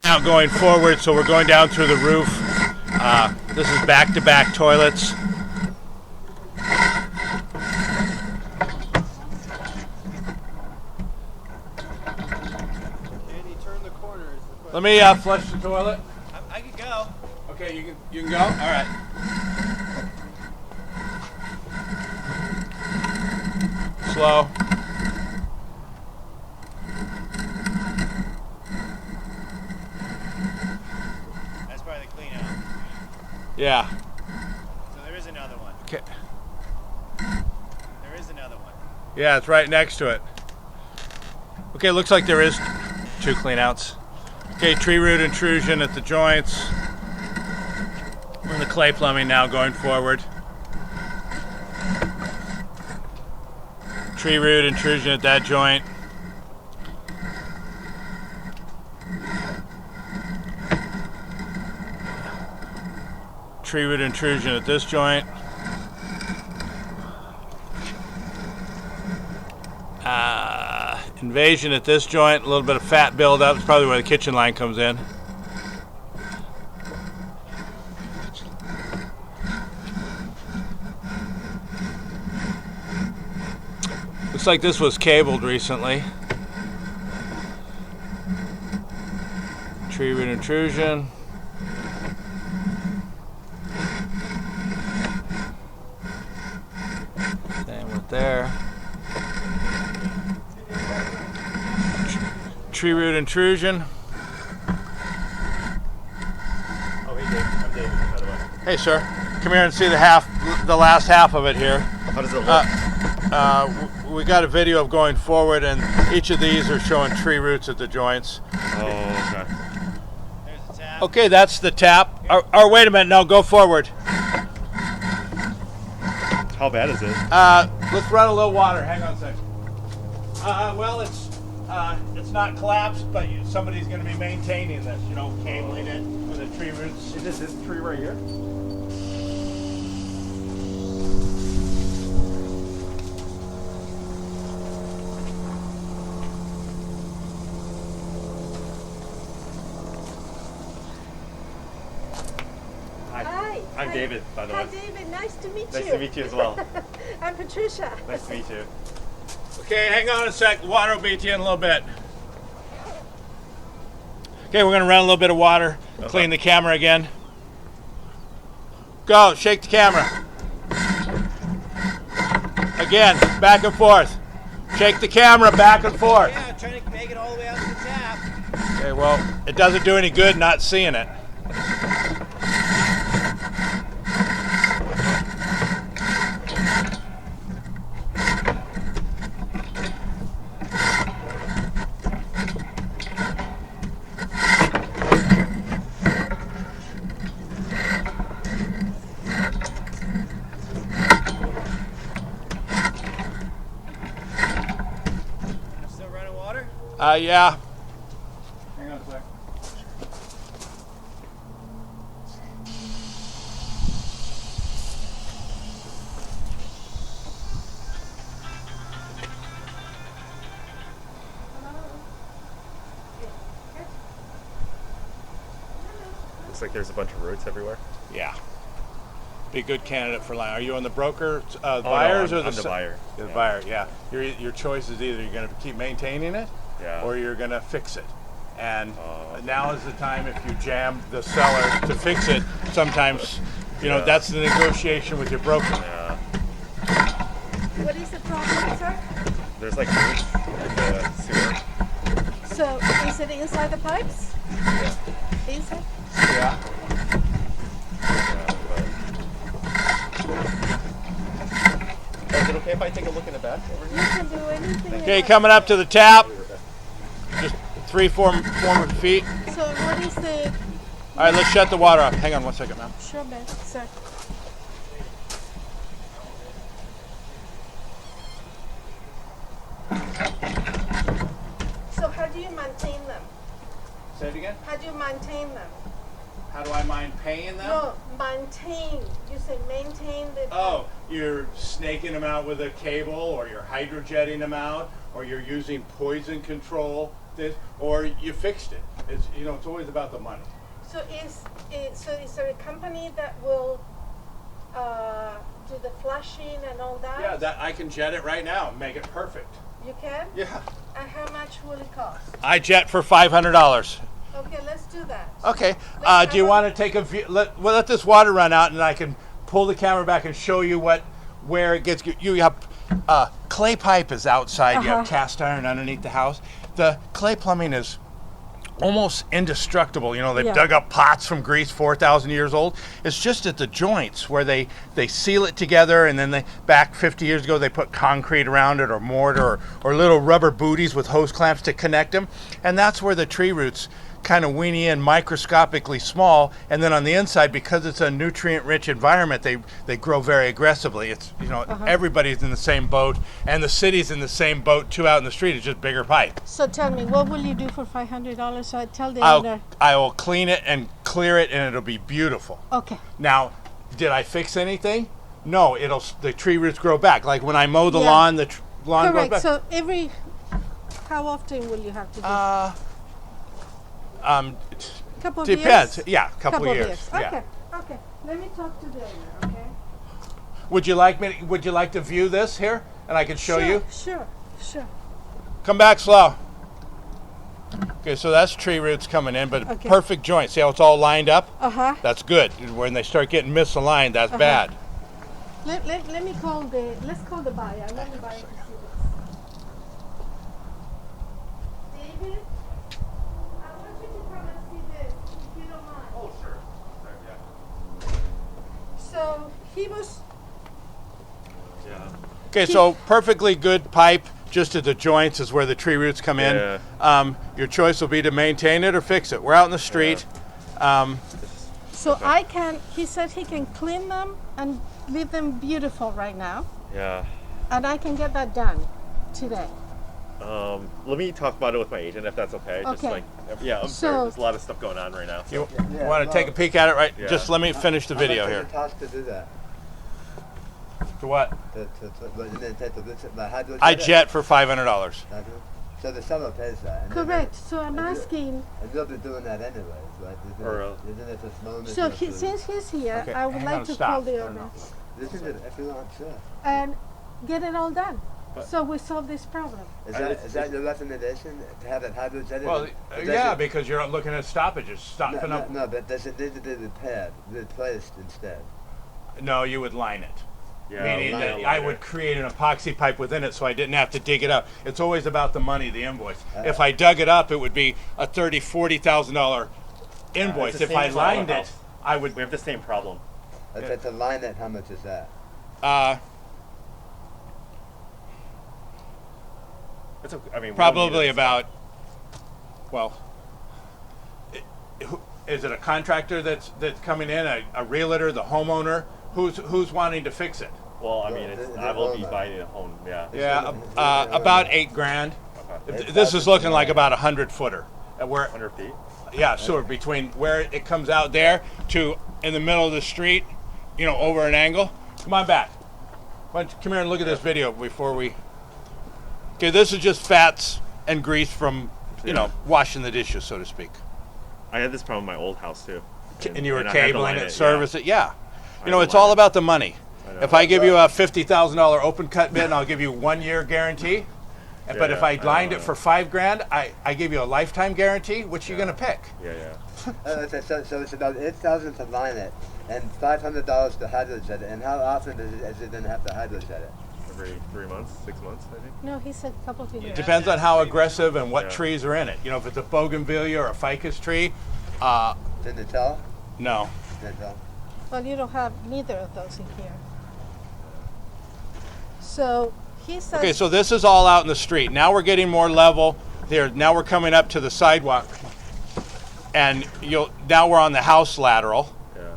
Now going forward, so we're going down through the roof. This is back-to-back toilets. Can you turn the corners? Let me flush the toilet. I can go. Okay, you can go. All right. Slow. That's probably the clean out. Yeah. So there is another one. Okay. There is another one. Yeah, it's right next to it. Okay, looks like there is 2 cleanouts. Okay, tree root intrusion at the joints. We're in the clay plumbing now going forward. Tree root intrusion at that joint. Tree root intrusion at this joint. Invasion at this joint, a little bit of fat buildup. It's probably where the kitchen line comes in. Looks like this was cabled recently. Tree root intrusion. Same with there. Tree root intrusion. Oh, hey, Dave. I'm David, by the way. Hey, sir. Come here and see the last half of it here. How does it look? We got a video of going forward, and each of these are showing tree roots at the joints. Oh, okay. There's the tap. Okay, that's the tap. Or wait a minute, no, go forward. How bad is it? Let's run a little water. Hang on a second. Well, it's not collapsed, but somebody's going to be maintaining this. You know, cabling it with the tree roots. Is this tree right here? Hi. I'm David, by the way. Hi, David. Nice to meet you. Nice to meet you as well. I'm Patricia. Nice to meet you. Okay, hang on a sec. The water will be to you in a little bit. Okay, we're going to run a little bit of water, clean the camera again. Go, shake the camera. Again, back and forth. Shake the camera back and forth. Yeah, I'm trying to make it all the way out to the tap. Okay, well, it doesn't do any good not seeing it. Still running water? Yeah. Hang on a sec. Looks like there's a bunch of roots everywhere. Yeah. Be a good candidate for land. Are you on the broker buyers buyers or I'm the buyer. The Yeah. buyer, yeah. Your choice is either you're going to keep maintaining it, Yeah. or you're going to fix it. And Oh. now is the time, if you jam the seller to fix it. Sometimes, you know, Yeah. that's the negotiation with your broker. Yeah. What is the problem, sir? There's like roots in the sewer. So, is it inside the pipes? Yeah. Inside? Yeah. Is it okay if I take a look in the back over You here? can do anything. Okay, you coming up to the tap. Just 4 feet. want. So, what is the... All right, let's shut the water off. Hang on 1 second, ma'am. Sure, man. Sir. So, how do you maintain them? Say it again. How do you maintain them? How do I mind paying them? No, maintain. You say maintain the... Oh, you're snaking them out with a cable, or you're hydrojetting them out, or you're using poison control or you fixed it. It's, you know, it's always about the money. So is there a company that will do the flushing and all that? Yeah, that I can jet it right now and make it perfect. You can? Yeah. And how much will it cost? I jet for $500. Okay, let's do that. Okay. Do you want to take a view? Let this water run out, and I can pull the camera back and show you where it gets. You have clay pipe is outside. You have cast iron underneath the house. The clay plumbing is almost indestructible. You know, they've dug up pots from Greece 4,000 years old. It's just at the joints where they seal it together, and then they back 50 years ago they put concrete around it or mortar or little rubber booties with hose clamps to connect them, and that's where the tree roots kind of weenie in microscopically small, and then on the inside, because it's a nutrient-rich environment, they grow very aggressively. It's, you know, everybody's in the same boat, and the city's in the same boat too out in the street. It's just bigger pipe. So tell me, what will you do for $500? So I tell the owner. I will clean it and clear it, and it'll be beautiful. Okay. Now, did I fix anything? No, the tree roots grow back. Like when I mow the lawn, the lawn grows back. So how often will you have to do? Couple of depends. years? Yeah, couple of years. Okay. Yeah. Okay. Let me talk to the owner. Okay. Would you like to view this here, and I can show you? Sure. Come back slow. Okay, so that's tree roots coming in, but perfect joint. See how it's all lined up? That's good. When they start getting misaligned, that's bad. Let me call let's call the buyer. I want the buyer to see this. David, I want you to come and see this, if you don't mind. Oh, sure. Yeah. So he was. Yeah. Okay, so perfectly good pipe. Just at the joints is where the tree roots come in. Your choice will be to maintain it or fix it. We're out in the street. So he said he can clean them and leave them beautiful right now. Yeah. And I can get that done today. Let me talk about it with my agent if that's okay. Just like, I'm sorry. There's a lot of stuff going on right now. So. You want to take a peek at it, right? Yeah. Just let me finish the video here. Cost to do that? To what? To I jet for $500. So the seller pays that. Correct. So I'm asking. And they'll be doing that anyways, right? Isn't it a small So since he's here, I would like to call the owner. This is it, if you want, sure. And get it all done. So we solve this problem. Is that your recommendation, to have it hydrojetted? Well, yeah, because you're not looking at stoppages. Stopping up. No, but does it need to be replaced instead? No, you would line it. Yeah, meaning that I would create an epoxy pipe within it so I didn't have to dig it up. It's always about the money, the invoice. If I dug it up, it would be a $30,000, $40,000 invoice. If I lined it, I would. We have the same problem. Okay, to line it, how much is that? It's okay. I mean, probably about. Well, is it a contractor that's coming in, a realtor, the homeowner? Who's wanting to fix it? Well, I mean, I will be buying a home. Yeah. Yeah, about $8,000. Okay. This is looking like about 100-footer. 100 feet. Yeah, so between where it comes out there to in the middle of the street, you know, over an angle. Come on back. Come here and look at this video before we. Okay, this is just fats and grease from, you know, washing the dishes, so to speak. I had this problem in my old house too. And you were cabling it, service it, yeah. You know, it's line all it. about the money. If I give you a $50,000 open cut bid, I'll give you 1 year guarantee. But if I lined it for $5,000, I give you a lifetime guarantee. Which you gonna pick? Yeah. So it's about $8,000 to line it, and $500 to hydrojet it. And how often does it then have to hydrojet it? Every 3 months, 6 months, I think. No, he said a couple of years. It depends on how aggressive and what trees are in it. You know, if it's a bougainvillea or a ficus tree. Didn't it tell? No. Didn't tell. Well, you don't have neither of those in here. So he says. Okay, so this is all out in the street. Now we're getting more level here. Now we're coming up to the sidewalk, and now we're on the house lateral. Yeah.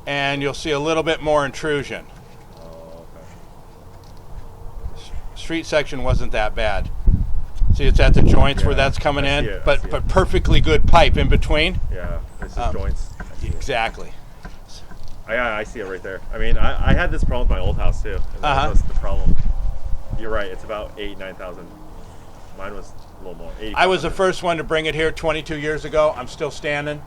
And you'll see a little bit more intrusion. Oh, okay. Street section wasn't that bad. See, it's at the joints where that's coming in, but perfectly good pipe in between. Yeah, this is joints. Exactly. I see it right there. I mean, I had this problem with my old house too. And that was the problem. You're right. It's about 8,000, 9,000. Mine was a little more. I was the first one to bring it here 22 years ago. I'm still standing.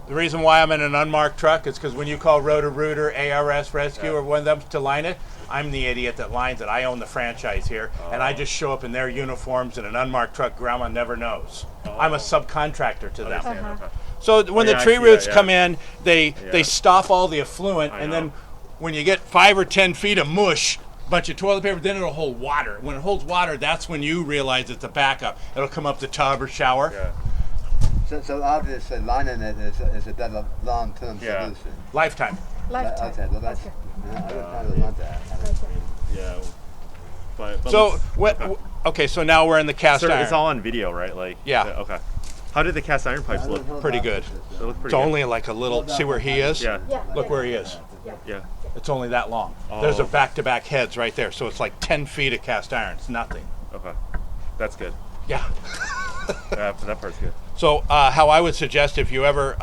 The reason why I'm in an unmarked truck is because when you call Roto-Rooter, ARS Rescue, or one of them to line it, I'm the idiot that lines it. I own the franchise here, and I just show up in their uniforms in an unmarked truck. Grandma never knows. I'm a subcontractor to them. Okay. So when the tree roots come in, they stop all the effluent, and then when you get 5 or 10 feet of mush, bunch of toilet paper, then it'll hold water. When it holds water, that's when you realize it's a backup. It'll come up the tub or shower. Yeah. So obviously lining it is a better long-term solution. Lifetime. Lifetime. Okay, well that's, I would probably want that. Yeah. But So okay, so now we're in the cast iron. it's all on video, right? Like okay. How did the cast iron pipes look? Pretty good. They look pretty It's only like a little. See where he is? Yeah. Look where he is. Yeah. It's only that long. There's a back-to-back heads right there, so it's like 10 feet of cast iron. It's nothing. Okay. That's good. Yeah. That part's good. So how I would suggest if you ever